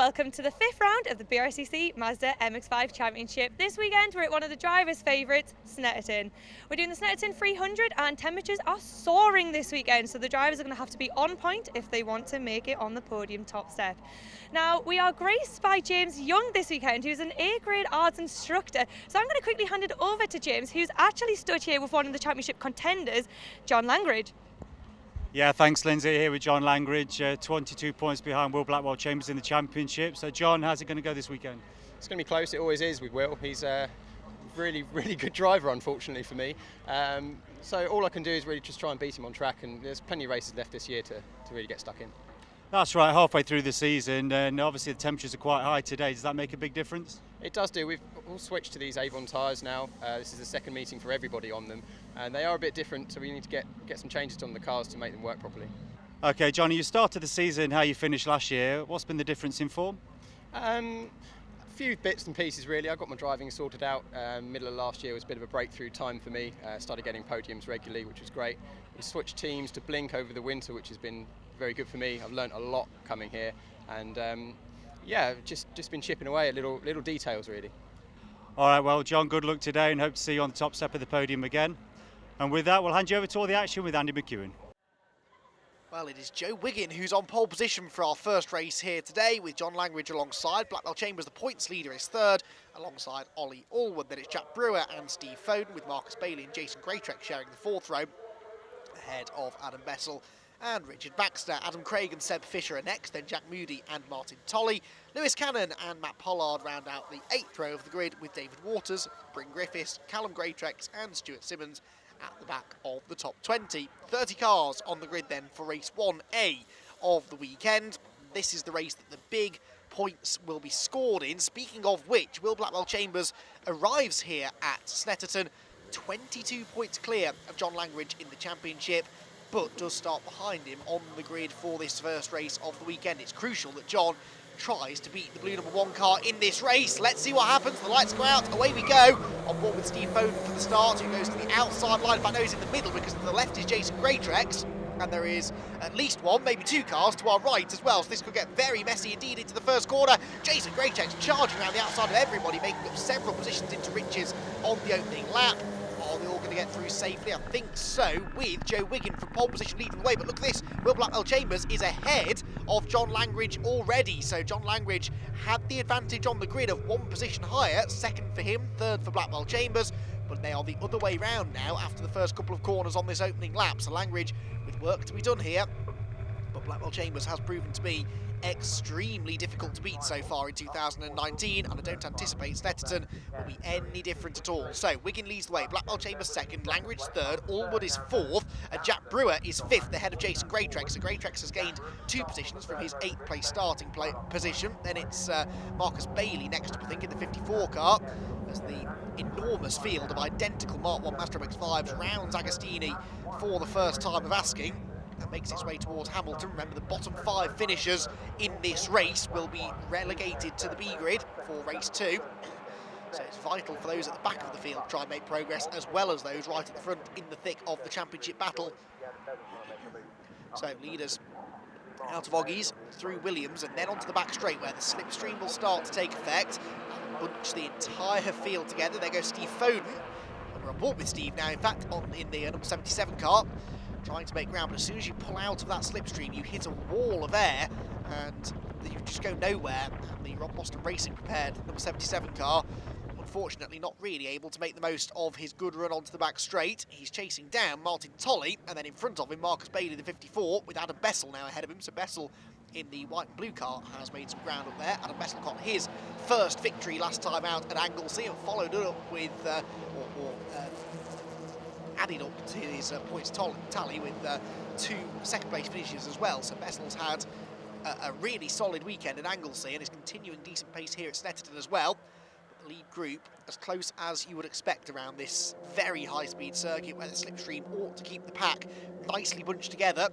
welcome to the 5th round of the BRSCC Mazda MX-5 Championship. This weekend we're at one of the drivers' favourites, Snetterton. We're doing the Snetterton 300 and temperatures are soaring this weekend, so the drivers are going to have to be on point if they want to make it on the podium top step. Now, we are graced by James Young this weekend, who's an A-grade arts instructor, so I'm going to quickly hand it over to James, who's actually stood here with one of the championship contenders, John Langridge. Yeah, thanks Lyndsay, here with John Langridge, 22 points behind Will Blackwell Chambers in the championship. So John, how's it going to go this weekend? It's going to be close, it always is with Will. He's a really good driver, unfortunately for me. So all I can do is really just try and beat him on track, and there's plenty of races left this year to really get stuck in. That's right, halfway through the season, and obviously the temperatures are quite high today. Does that make a big difference? It does do. We've all switched to these Avon tyres now. This is the second meeting for everybody on them, and they are a bit different, so we need to get some changes on the cars to make them work properly. Okay, Johnny, you started the season how you finished last year. What's been the difference in form? A few bits and pieces really. I got my driving sorted out. Middle of last year was a bit of a breakthrough time for me. Started getting podiums regularly, which was great. We switched teams to Blink over the winter, which has been very good for me. I've learnt a lot coming here, and yeah, just been chipping away at little details really. All right, well, John, good luck today, and hope to see you on the top step of the podium again. And with that, we'll hand you over to all the action with Andy McEwan. Well, it is Joe Wiggin who's on pole position for our first race here today, with John Langridge alongside. Blackwell Chambers, the points leader, is third, alongside Ollie Allwood. Then it's Jack Brewer and Steve Foden, with Marcus Bailey and Jason Graytrek sharing the fourth row, ahead of Adam Bessel and Richard Baxter. Adam Craig and Seb Fisher are next, then Jack Moody and Martin Tolley. Lewis Cannon and Matt Pollard round out the 8th row of the grid, with David Waters, Bryn Griffiths, Callum Graytrex and Stuart Simmons at the back of the top 20. 30 cars on the grid then for race 1A of the weekend. This is the race that the big points will be scored in. Speaking of which, Will Blackwell Chambers arrives here at Snetterton 22 points clear of John Langridge in the championship, but does start behind him on the grid for this first race of the weekend. It's crucial that John tries to beat the blue number 1 car in this race. Let's see what happens. The lights go out, away we go. On board with Steve Foden for the start, who goes to the outside line. In fact, no, he's in the middle, because to the left is Jason Graytrex, and there is at least one, maybe 2 cars to our right as well, so this could get very messy indeed into the first corner. Jason Graytrex charging around the outside of everybody, making up several positions into riches on the opening lap. Are they all going to get through safely? I think so, with Joe Wiggin from pole position leading the way. But look at this, Will Blackwell Chambers is ahead of John Langridge already. So John Langridge had the advantage on the grid of 1 position higher, second for him, third for Blackwell Chambers. But they are the other way round now after the first couple of corners on this opening lap. So Langridge with work to be done here. But Blackwell Chambers has proven to be extremely difficult to beat so far in 2019, and I don't anticipate Snetterton will be any different at all. So Wiggin leads the way, Blackwell Chambers second, Langridge third, Allwood is fourth, and Jack Brewer is fifth ahead of Jason Graytrex. So Graytrex has gained 2 positions from his 8th place starting position. Then it's Marcus Bailey next up, I think, in the 54 car, as the enormous field of identical Mark 1 Mazda MX-5s rounds Agostini for the first time of asking, and makes its way towards Hamilton. Remember, the bottom 5 finishers in this race will be relegated to the B grid for race 2. So it's vital for those at the back of the field to try and make progress, as well as those right at the front in the thick of the championship battle. So leaders out of Oggies, through Williams, and then onto the back straight, where the slipstream will start to take effect. And bunch the entire field together. There goes Steve Foden. And we're on board with Steve now, in fact, in the number 77 car, trying to make ground, but as soon as you pull out of that slipstream, you hit a wall of air, and you just go nowhere. And the Rob Boston Racing prepared number 77 car, unfortunately not really able to make the most of his good run onto the back straight. He's chasing down Martin Tolley, and then in front of him, Marcus Bailey, the 54, with Adam Bessel now ahead of him. So Bessel in the white and blue car has made some ground up there. Adam Bessel got his first victory last time out at Anglesey, and followed it up with, added up to his points tally with 2 second-place finishes as well. So Bessel's had a really solid weekend at Anglesey, and is continuing decent pace here at Snetterton as well. But the lead group as close as you would expect around this very high-speed circuit, where the slipstream ought to keep the pack nicely bunched together.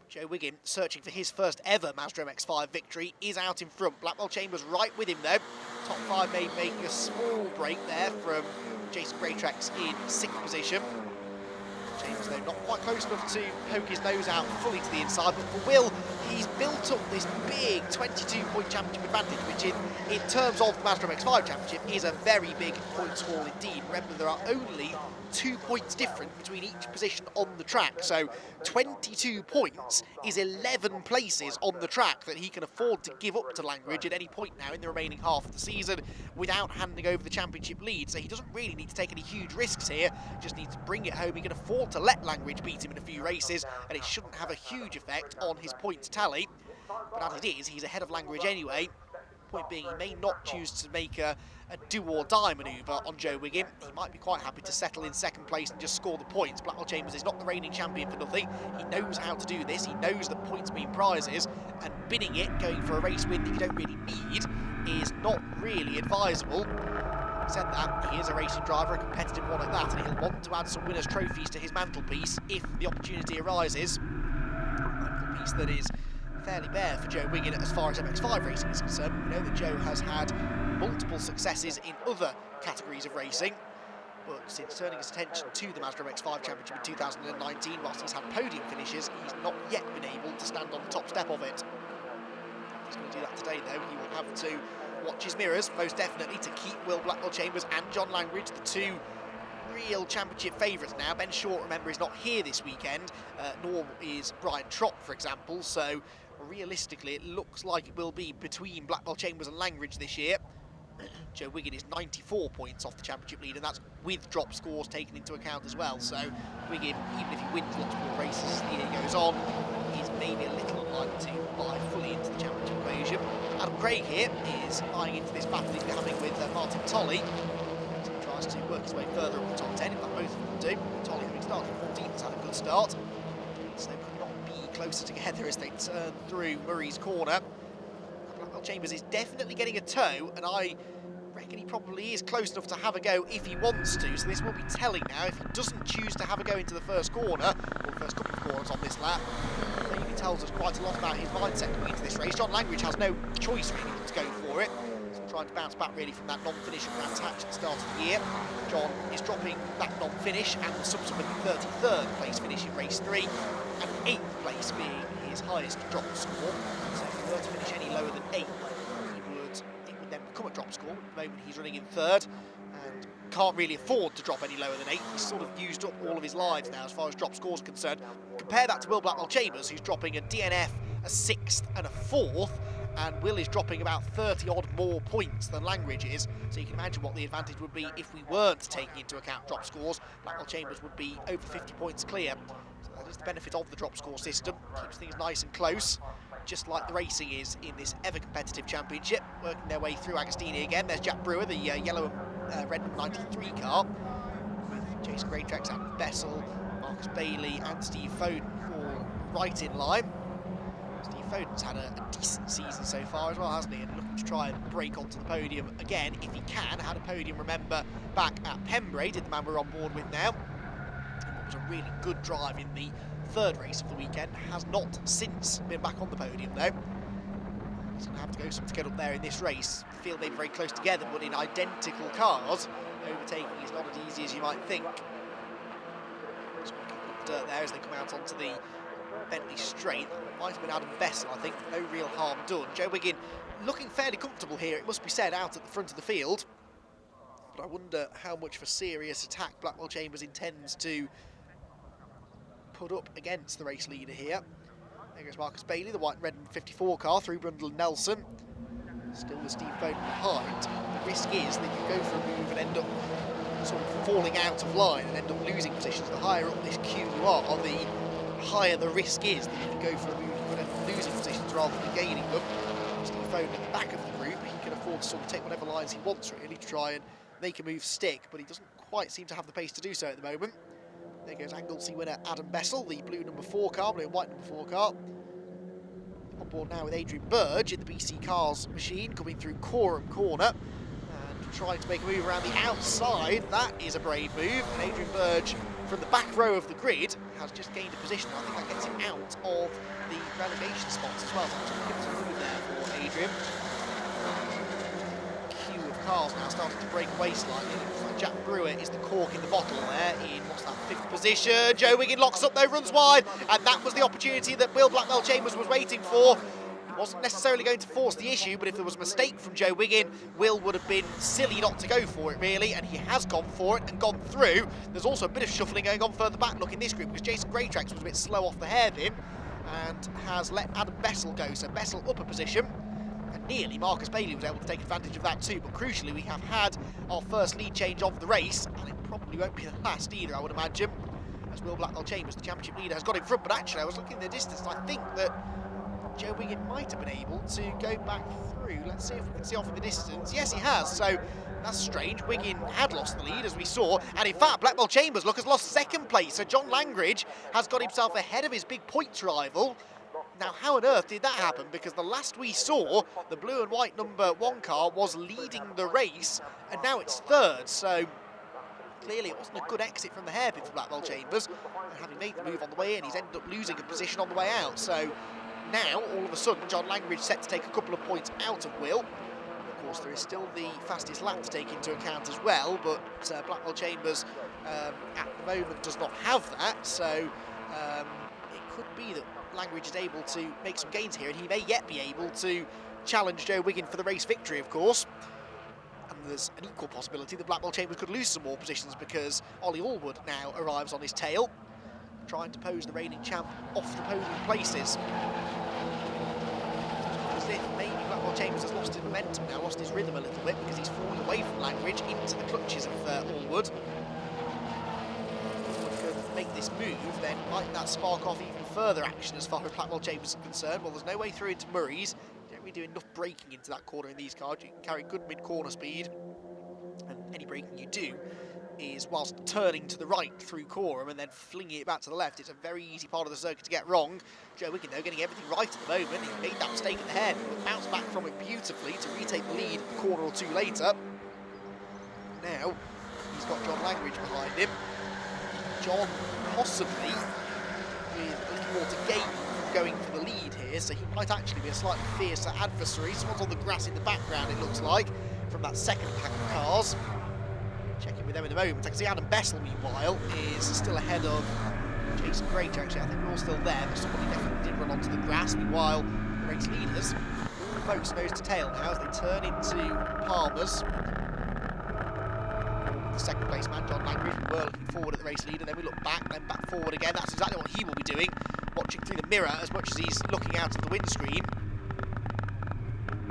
Joe Wiggin, searching for his first ever Mazda MX-5 victory, is out in front. Blackwell Chambers right with him though. Top 5 making a small break there from Jason Graytrex in 6th position. Chambers, though, not quite close enough to poke his nose out fully to the inside, but for Will, he's built up this big 22-point championship advantage, which in terms of the Mazda MX-5 Championship is a very big points haul indeed. Remember, there are only 2 points different between each position on the track, so 22 points is 11 places on the track that he can afford to give up to Langridge at any point now in the remaining half of the season without handing over the championship lead. So he doesn't really need to take any huge risks here, just needs to bring it home. He can afford to let Langridge beat him in a few races, and it shouldn't have a huge effect on his points tally. But as it is, he's ahead of Langridge anyway. Point being, he may not choose to make a do-or-die manoeuvre on Joe Wiggin. He might be quite happy to settle in second place and just score the points. Blackwell Chambers is not the reigning champion for nothing. He knows how to do this. He knows that points mean prizes, and bidding it, going for a race win that you don't really need, is not really advisable. Said that, he is a racing driver, a competitive one at that, and he'll want to add some winners' trophies to his mantelpiece if the opportunity arises. Mantelpiece that is fairly bare for Joe Wiggin as far as MX-5 racing is concerned. We know that Joe has had multiple successes in other categories of racing, but since turning his attention to the Mazda MX-5 Championship in 2019, whilst he's had podium finishes, he's not yet been able to stand on the top step of it. If he's going to do that today, though, he will have to watch his mirrors, most definitely, to keep Will Blackwell Chambers and John Langridge, the two real championship favourites now. Ben Short, remember, is not here this weekend, nor is Brian Trott, for example, so realistically it looks like it will be between Blackwell Chambers and Langridge this year. Joe Wiggin is 94 points off the championship lead, and that's with drop scores taken into account as well, so Wiggin, even if he wins lots more races as the year goes on, is maybe a little unlikely to buy fully into the championship equation. Adam Craig here is eyeing into this battle he's having with Martin Tolley. So he tries to work his way further up the top 10, in fact both of them do. Tolley, having started 14th, has had a good start. So they could not be closer together as they turn through Murray's corner. Blackwell Chambers is definitely getting a toe, and I reckon he probably is close enough to have a go if he wants to, so this will be telling now. If he doesn't choose to have a go into the first corner, or the first couple of corners on this lap, maybe tells us quite a lot about his mindset coming into this race. John Langridge has no choice really but to go for it. He's trying to bounce back really from that non-finish at Brands Hatch at the start of the year. John is dropping that non-finish and the subsequent 33rd place finish in race 3, and 8th place being his highest drop score. So if he were to finish any lower than 8th, it would then become a drop score. At the moment he's running in 3rd and can't really afford to drop any lower than 8th. He's sort of used up all of his lives now as far as drop scores are concerned. Compare that to Will Blackwell Chambers, who's dropping a DNF, a 6th and a 4th, and Will is dropping about 30 odd more points than Langridge is, so you can imagine what the advantage would be if we weren't taking into account drop scores. Blackwell Chambers would be over 50 points clear. So that is the benefit of the drop score system, keeps things nice and close, just like the racing is in this ever-competitive championship. Working their way through Agostini again. There's Jack Brewer, the yellow and red 93 car, with Jason Greatrex, Adam Bessel, Marcus Bailey and Steve Foden all right in line. Steve Foden's had a decent season so far as well, hasn't he? And looking to try and break onto the podium again, if he can. Had a podium, remember, back at Pembrey, did the man we're on board with now. And what was a really good drive in the 3rd race of the weekend. Has not since been back on the podium though. He's going to have to go some to get up there in this race. The field may be very close together, but in identical cars, overtaking is not as easy as you might think. Just kicking up the dirt there as they come out onto the Bentley straight. Might have been Adam Bessel, I think. No real harm done. Joe Wiggin looking fairly comfortable here, it must be said, out at the front of the field. But I wonder how much of a serious attack Blackwell Chambers intends to put up against the race leader here. There goes Marcus Bailey, the white and red 54 car, through Brundle and Nelson. Still with Steve Foden behind. The risk is that you go for a move and end up sort of falling out of line and end up losing positions. The higher up this queue you are, the higher the risk is that if you go for a move, you could end up losing positions rather than gaining them. Steve Foden at the back of the group, he can afford to sort of take whatever lines he wants really to try and make a move stick, but he doesn't quite seem to have the pace to do so at the moment. There goes Anglesey winner Adam Bessel, the blue number 4 car, blue and white number 4 car. On board now with Adrian Burge in the BC Cars machine, coming through Coram Corner and trying to make a move around the outside. That is a brave move, and Adrian Burge from the back row of the grid has just gained a position. I think that gets him out of the relegation spots as well. So give us a move there for Adrian. Queue of cars now starting to break away slightly. Jack Brewer is the cork in the bottle there in, what's that, 5th position. Joe Wiggin locks up though, runs wide, and that was the opportunity that Will Blackwell Chambers was waiting for. He wasn't necessarily going to force the issue, but if there was a mistake from Joe Wiggin, Will would have been silly not to go for it really, and he has gone for it and gone through. There's also a bit of shuffling going on further back, look in this group, because Jason Greytrax was a bit slow off the hairpin and has let Adam Bessel go, so Bessel up a position. And nearly Marcus Bailey was able to take advantage of that too, but crucially we have had our first lead change of the race, and it probably won't be the last either, I would imagine, as Will Blackwell Chambers, the championship leader, has got in front. But actually I was looking in the distance and I think that Joe Wiggin might have been able to go back through. Let's see if we can see off in the distance. Yes, he has, so that's strange. Wiggin had lost the lead, as we saw, and in fact Blackwell Chambers, look, has lost second place, so John Langridge has got himself ahead of his big points rival. Now, how on earth did that happen? Because the last we saw, the blue and white number 1 car was leading the race, and now it's third, so clearly it wasn't a good exit from the hairpin for Blackwell Chambers, and having made the move on the way in, he's ended up losing a position on the way out. So now, all of a sudden, John Langridge set to take a couple of points out of Will. Of course, there is still the fastest lap to take into account as well, but Blackwell Chambers at the moment does not have that, so it could be that Langridge is able to make some gains here, and he may yet be able to challenge Joe Wiggin for the race victory, of course. And there's an equal possibility that Blackwell Chambers could lose some more positions, because Ollie Allwood now arrives on his tail, trying to pose the reigning champ off the podium places. As if maybe Blackwell Chambers has lost his momentum now, lost his rhythm a little bit, because he's fallen away from Langridge into the clutches of Allwood. Make this move, then might that spark off even further action as far as Blackwell Chambers is concerned? Well, there's no way through into Murray's. You don't really do enough braking into that corner in these cars. You can carry good mid-corner speed, and any braking you do is whilst turning to the right through Coram and then flinging it back to the left. It's a very easy part of the circuit to get wrong. Joe Wiggin, though, getting everything right at the moment. He made that mistake at the head, but bounced back from it beautifully to retake the lead a corner or two later. Now, he's got John Langridge behind him. John possibly with a little more to gain from going for the lead here, so he might actually be a slightly fiercer adversary. Someone's on the grass in the background, it looks like, from that second pack of cars. Checking with them in a moment. I can see Adam Bessel, meanwhile, is still ahead of Jason Grage, actually. I think we're all still there, but somebody definitely did run onto the grass. Meanwhile, the race leaders, folks nose to tail now as they turn into Palmer's. Second place man, John Langridge, we were looking forward at the race leader, then we look back, then back forward again. That's exactly what he will be doing, watching through the mirror as much as he's looking out of the windscreen,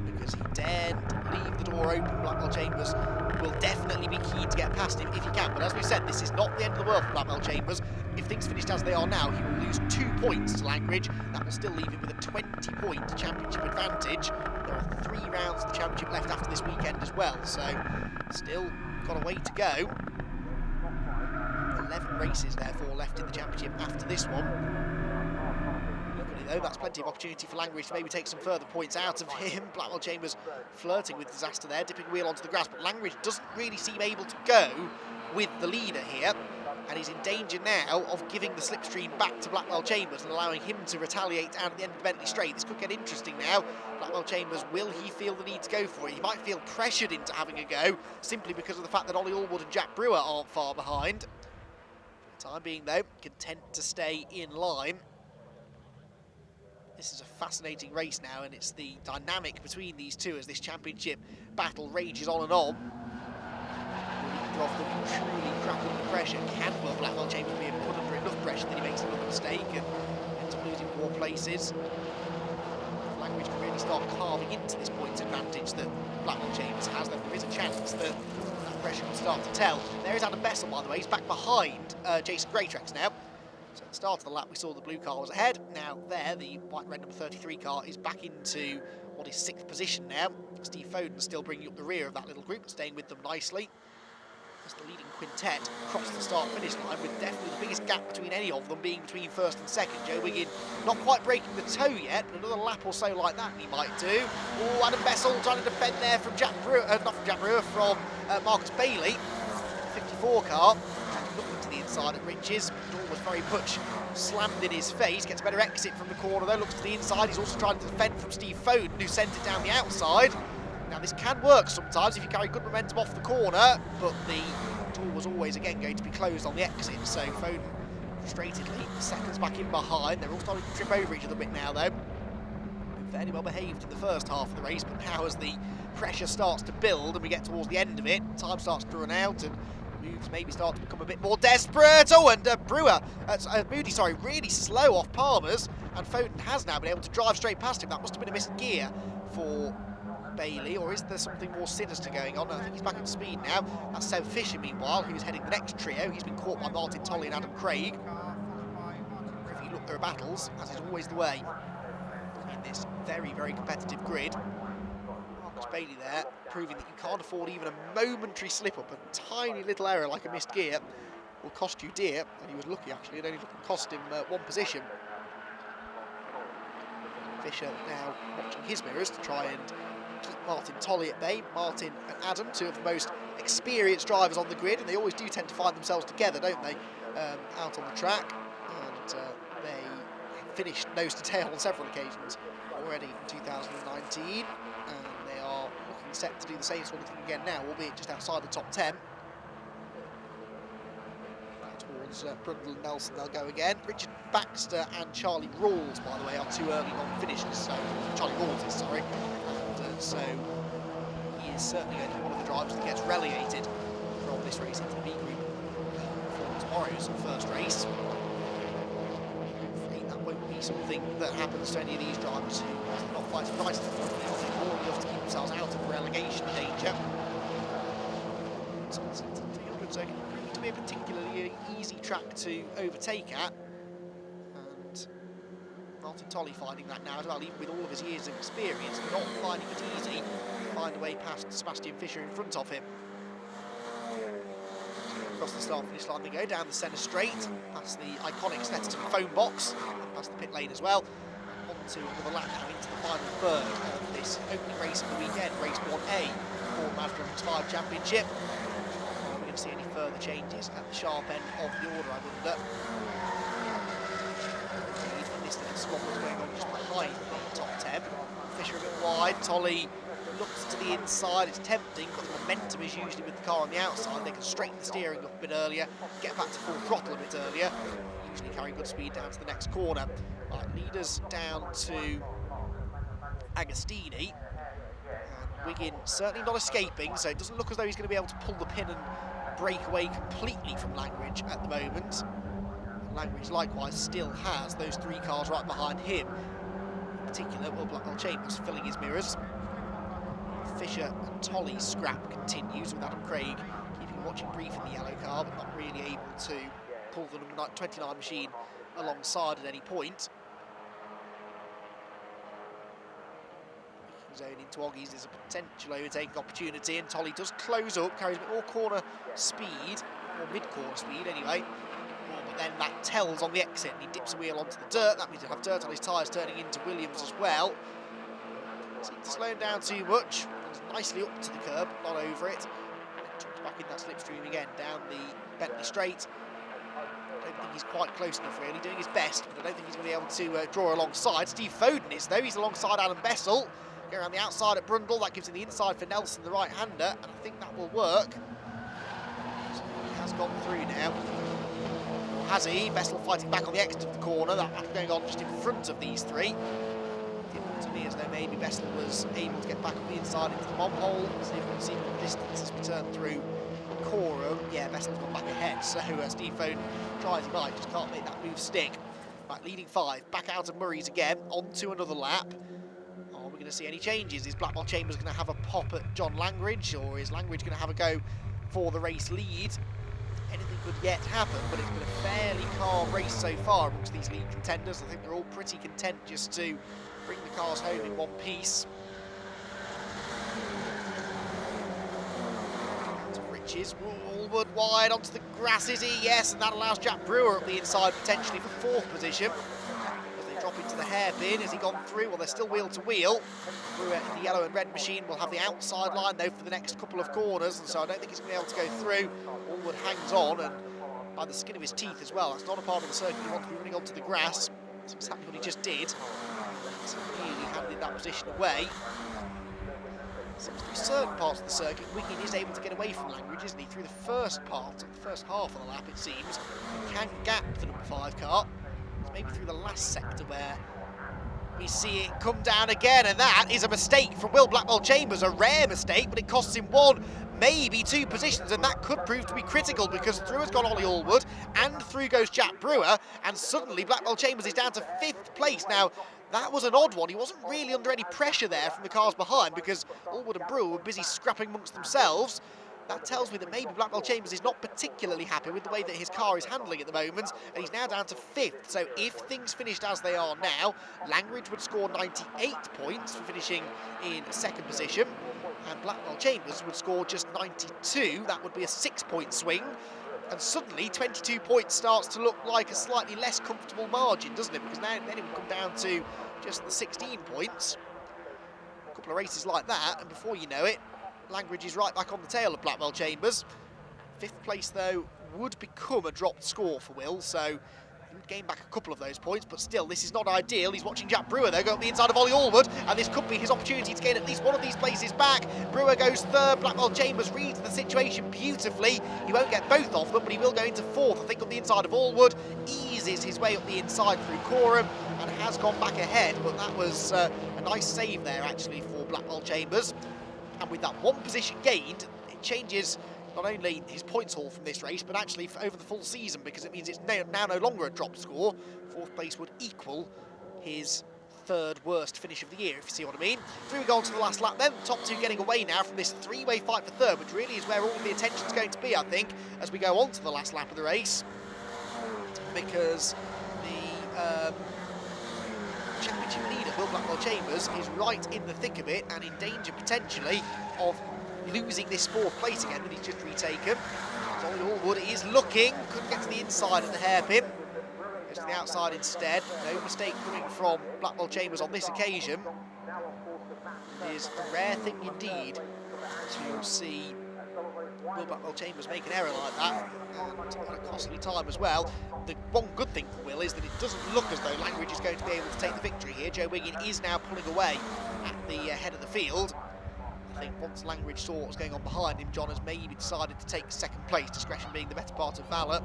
because he dared leave the door open. Blackwell Chambers will definitely be keen to get past him if he can, but as we said, this is not the end of the world for Blackwell Chambers. If things finished as they are now, he will lose 2 points to Langridge. That will still leave him with a 20-point championship advantage. There are 3 rounds of the championship left after this weekend as well, so still got a way to go. 11 races therefore left in the championship after this one. Luckily though, that's plenty of opportunity for Langridge to maybe take some further points out of him. Blackwell Chambers flirting with disaster there, dipping wheel onto the grass, but Langridge doesn't really seem able to go with the leader here, and he's in danger now of giving the slipstream back to Blackwell Chambers and allowing him to retaliate down at the end of Bentley Straight. This could get interesting now. Blackwell Chambers, will he feel the need to go for it? He might feel pressured into having a go simply because of the fact that Ollie Allwood and Jack Brewer aren't far behind. For the time being though, content to stay in line. This is a fascinating race now, and it's the dynamic between these two as this championship battle rages on and on. Of them truly crap under pressure. Can Will Blackwell Chambers be put under enough pressure that he makes another mistake and ends up losing more places? If Langridge can really start carving into this points advantage that Blackwell Chambers has, then there is a chance that that pressure can start to tell. There is Adam Bessel, by the way. He's back behind Jason Greytrax now. So at the start of the lap we saw the blue car was ahead. Now there, the white-red number 33 car is back into what is 6th position now. Steve Foden still bringing up the rear of that little group, staying with them nicely. The leading quintet across the start-finish line, with definitely the biggest gap between any of them being between first and second. Joe Wiggin not quite breaking the toe yet, but another lap or so like that he might do. Oh, Adam Bessel trying to defend there from Jack Brewer, not from Jack Brewer, from Marcus Bailey. 54 car, looking to the inside at Riches. Door was very much slammed in his face, gets a better exit from the corner though, looks to the inside. He's also trying to defend from Steve Foden, who sent it down the outside. Now this can work sometimes if you carry good momentum off the corner, but the door was always again going to be closed on the exit, so Foden frustratedly seconds back in behind. They're all starting to trip over each other a bit now though. Been fairly well behaved in the first half of the race, but now as the pressure starts to build and we get towards the end of it, time starts to run out and moves maybe start to become a bit more desperate. Oh, and Moody, really slow off Palmer's, and Foden has now been able to drive straight past him. That must have been a missed gear for Bailey, or is there something more sinister going on? I think he's back at speed now. That's Seb Fisher, meanwhile, who's heading the next trio. He's been caught by Martin Tolley and Adam Craig. If you look, there are battles, as is always the way in this very, very competitive grid. Marcus Bailey there, proving that you can't afford even a momentary slip-up. A tiny little error like a missed gear will cost you dear, and he was lucky actually. It only cost him one position. Fisher now watching his mirrors to try and keep Martin Tolley at bay. Martin and Adam, two of the most experienced drivers on the grid, and they always do tend to find themselves together, don't they, out on the track. And they finished nose to tail on several occasions already in 2019, and they are looking set to do the same sort of thing again now, albeit just outside the top 10. Towards Brundle and Nelson they'll go again. Richard Baxter and Charlie Rawls, by the way, are two early non-finishers, so Charlie Rawls is, sorry. And so he is certainly going to be one of the drivers that gets relegated from this race into the B group for tomorrow's first race. Hopefully that won't be something that happens to any of these drivers who are not fighting right at the moment. They're more enough to keep themselves out of relegation danger. So it's 300 second to be a particularly easy track to overtake at, and Martin Tolley finding that now as well, even with all of his years of experience, not finding it easy to find a way past Sebastian Fisher in front of him. Across the start finish line they go, down the centre straight, past the iconic Snetterton phone box, and past the pit lane as well, and onto another lap now into the final third of this opening race of the weekend, race 1A for Mazda MX-5 Championship. See any further changes at the sharp end of the order, I wonder. This little squad was going on just behind the top 10. Fisher a bit wide, Tolley looks to the inside, it's tempting, but the momentum is usually with the car on the outside. They can straighten the steering up a bit earlier, get back to full throttle a bit earlier, usually carrying good speed down to the next corner. Right, leaders down to Agostini, and Wiggin certainly not escaping, so it doesn't look as though he's going to be able to pull the pin and break away completely from Langridge at the moment. Langridge likewise still has those three cars right behind him. In particular, Will Blackwell Chambers filling his mirrors. Fisher and Tolley's scrap continues with Adam Craig keeping watching brief in the yellow car, but not really able to pull the number 29 machine alongside at any point. Zone into Oggies is a potential overtaking opportunity, and Tolley does close up, carries a bit more corner speed, or mid-corner speed anyway. But then that tells on the exit, and he dips a wheel onto the dirt. That means he'll have dirt on his tyres turning into Williams as well. Seems to slow him down too much. Runs nicely up to the curb, not over it. Tucks back in that slipstream again, down the Bentley straight. I don't think he's quite close enough really, doing his best, but I don't think he's going to be able to draw alongside. Steve Foden is though, he's alongside Alan Bessel. Go around the outside at Brundle, that gives him the inside for Nelson, the right-hander, and I think that will work. So he has gone through now. Or has he? Bessel fighting back on the exit of the corner, that battle going on just in front of these three. It looked to me as though maybe Bessel was able to get back on the inside into the bomb hole, see if we can see the distance as we turn through Corum. Yeah, Bessel's gone back ahead, so Steve Foden tries he might, just can't make that move stick. Right, leading 5, back out of Murray's again, onto another lap. Going to see any changes? Is Blackwell Chambers going to have a pop at John Langridge, or is Langridge going to have a go for the race lead? Anything could yet happen, but it's been a fairly calm race so far amongst these lead contenders. I think they're all pretty content just to bring the cars home in one piece. To Riches, Woolwood wide onto the grass, is he? Yes, and that allows Jack Brewer up the inside potentially for 4th position. Drop into the hairpin. Has he gone through? Well, they're still wheel to wheel. Brewer in the yellow and red machine will have the outside line though for the next couple of corners, and so I don't think he's going to be able to go through. Allwood hangs on, and by the skin of his teeth as well. That's not a part of the circuit you want to be running onto the grass. That's exactly what he just did. He's really handed that position away. Seems through certain parts of the circuit, Wiggin is able to get away from Langridge, isn't he? Through the first part, the first half of the lap, it seems. He can gap the number 5 car. It's maybe through the last sector where we see it come down again, and that is a mistake from Will Blackwell-Chambers, a rare mistake, but it costs him 1, maybe 2 positions, and that could prove to be critical because through has gone Ollie Allwood, and through goes Jack Brewer, and suddenly Blackwell-Chambers is down to 5th place. Now, that was an odd one. He wasn't really under any pressure there from the cars behind because Allwood and Brewer were busy scrapping amongst themselves. That tells me that maybe Blackwell-Chambers is not particularly happy with the way that his car is handling at the moment, and he's now down to 5th. So if things finished as they are now, Langridge would score 98 points for finishing in 2nd position, and Blackwell-Chambers would score just 92. That would be a 6-point swing. And suddenly 22 points starts to look like a slightly less comfortable margin, doesn't it? Because now then it would come down to just the 16 points. A couple of races like that, and before you know it, Langridge is right back on the tail of Blackwell-Chambers. 5th place, though, would become a dropped score for Will, so he would gain back a couple of those points, but still, this is not ideal. He's watching Jack Brewer, though, go up the inside of Ollie Allwood, and this could be his opportunity to gain at least one of these places back. Brewer goes 3rd, Blackwell-Chambers reads the situation beautifully. He won't get both of them, but he will go into 4th, I think, on the inside of Allwood. Eases his way up the inside through Coram, and has gone back ahead, but that was a nice save there, actually, for Blackwell-Chambers. And with that 1 position gained, it changes not only his points haul from this race, but actually over the full season, because it means it's now no longer a drop score. 4th place would equal his 3rd worst finish of the year, if you see what I mean. Through we go on to the last lap then, top 2 getting away now from this 3-way fight for 3rd, which really is where all of the attention's going to be, I think, as we go on to the last lap of the race. Because the championship leader, Will Blackwell-Chambers, is right in the thick of it and in danger potentially of losing this 4th place again that he's just retaken. Ollie Allwood is looking, couldn't get to the inside of the hairpin, goes to the outside instead. No mistake coming from Blackwell-Chambers on this occasion. It is a rare thing indeed to see Will Blackwell-Chambers make an error like that, and at a costly time as well. The one good thing for Will is that it doesn't look as though Langridge is going to be able to take the victory here. Joe Wiggin is now pulling away at the head of the field. I think once Langridge saw what was going on behind him, John has maybe decided to take 2nd place, discretion being the better part of valour.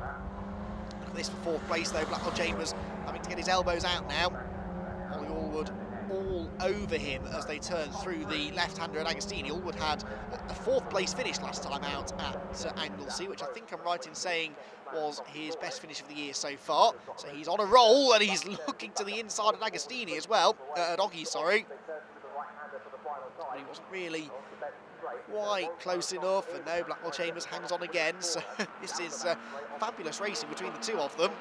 Look at this for 4th place though, Blackwell-Chambers having to get his elbows out now. Ollie Allwood all over him as they turn through the left-hander at Agostini. Allwood had a 4th place finish last time out at Anglesey, which I think I'm right in saying was his best finish of the year so far. So he's on a roll and he's looking to the inside of Agostini as well, at Oggy, sorry. But he wasn't really quite close enough, and no, Blackwell-Chambers hangs on again. So this is fabulous racing between the 2 of them.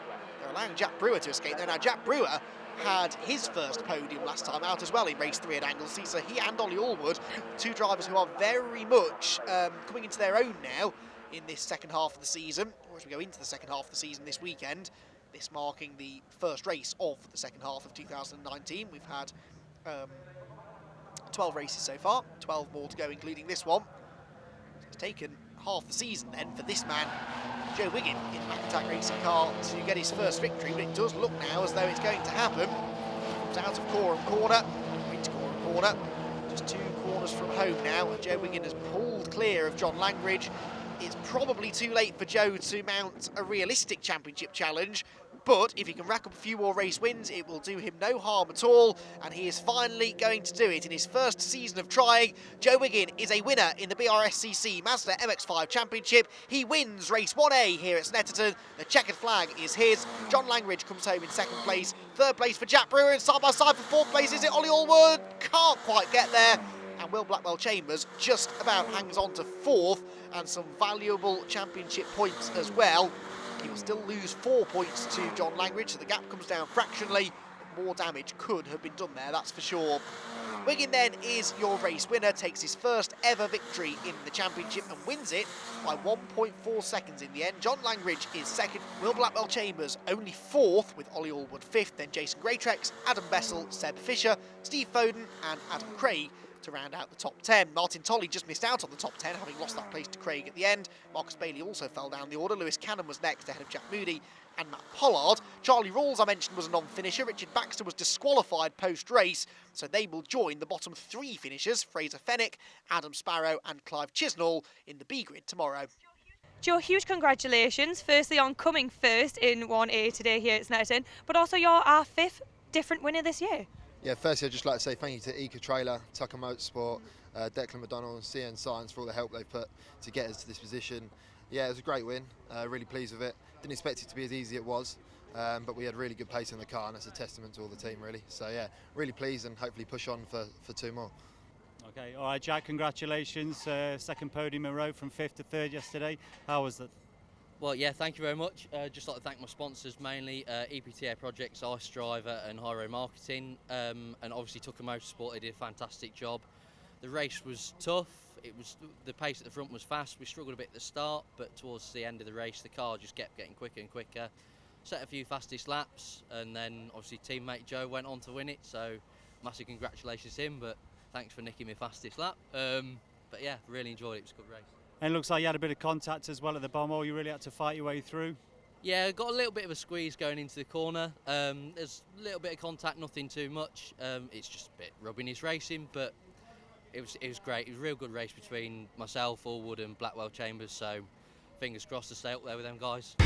They're allowing Jack Brewer to escape there. Now, Jack Brewer had his first podium last time out as well in race 3 at Anglesey, so he and Ollie Allwood, 2 drivers who are very much coming into their own now in this 2nd half of the season, or as we go into the 2nd half of the season this weekend, this marking the first race of the 2nd half of 2019. We've had 12 races so far, 12 more to go, including this one. It's taken half the season then for this man, Joe Wiggin, in a McIntyre racing car to get his first victory, but it does look now as though it's going to happen. Comes out of Coram Corner, into Coram Corner, just 2 corners from home now, and Joe Wiggin has pulled clear of John Langridge. It's probably too late for Joe to mount a realistic championship challenge, but if he can rack up a few more race wins, it will do him no harm at all, and he is finally going to do it in his first season of trying. Joe Wiggin is a winner in the BRSCC Mazda MX-5 Championship. He wins race 1A here at Snetterton. The checkered flag is his. John Langridge comes home in 2nd place. 3rd place for Jack Brewer, and side by side for 4th place is it Ollie Allwood? Can't quite get there. And Will Blackwell-Chambers just about hangs on to 4th, and some valuable championship points as well. He will still lose 4 points to John Langridge, so the gap comes down fractionally. More damage could have been done there, that's for sure. Wiggin then is your race winner, takes his first ever victory in the championship and wins it by 1.4 seconds in the end. John Langridge is 2nd, Will Blackwell-Chambers only 4th, with Ollie Allwood 5th, then Jason Greatrex, Adam Bessel, Seb Fisher, Steve Foden and Adam Craig to round out the top 10. Martin Tolley just missed out on the top 10, having lost that place to Craig at the end. Marcus Bailey also fell down the order. Lewis Cannon was next, ahead of Jack Moody and Matt Pollard. Charlie Rawls, I mentioned, was a non-finisher. Richard Baxter was disqualified post-race, so they will join the bottom 3 finishers, Fraser Fennick, Adam Sparrow and Clive Chisnall, in the B grid tomorrow. Joe, huge congratulations, firstly on coming first in 1A today here at Snetterton, but also you're our 5th different winner this year. Yeah, firstly I'd just like to say thank you to Eco Trailer, Tucker Motorsport, Declan McDonald and CN Science for all the help they've put to get us to this position. Yeah, it was a great win, really pleased with it. Didn't expect it to be as easy as it was, but we had really good pace in the car and that's a testament to all the team really. So yeah, really pleased and hopefully push on for 2 more. Okay, all right, Jack, congratulations. Second podium in a row from 5th to 3rd yesterday. How was that? Well, yeah, thank you very much. Just like to thank my sponsors mainly, EPTA Projects, Ice Driver and High Road Marketing, and obviously Tucker Motorsport. They did a fantastic job. The race was tough. The pace at the front was fast. We struggled a bit at the start, but towards the end of the race, the car just kept getting quicker and quicker. Set a few fastest laps, and then obviously teammate Joe went on to win it, so massive congratulations to him, but thanks for nicking my fastest lap. But yeah, really enjoyed it. It was a good race. And it looks like you had a bit of contact as well at the bomb. You really had to fight your way through. Yeah, got a little bit of a squeeze going into the corner. There's a little bit of contact, nothing too much. It's just a bit rubbiness racing, but it was great. It was a real good race between myself, Allwood and Blackwell Chambers, so fingers crossed to stay up there with them guys.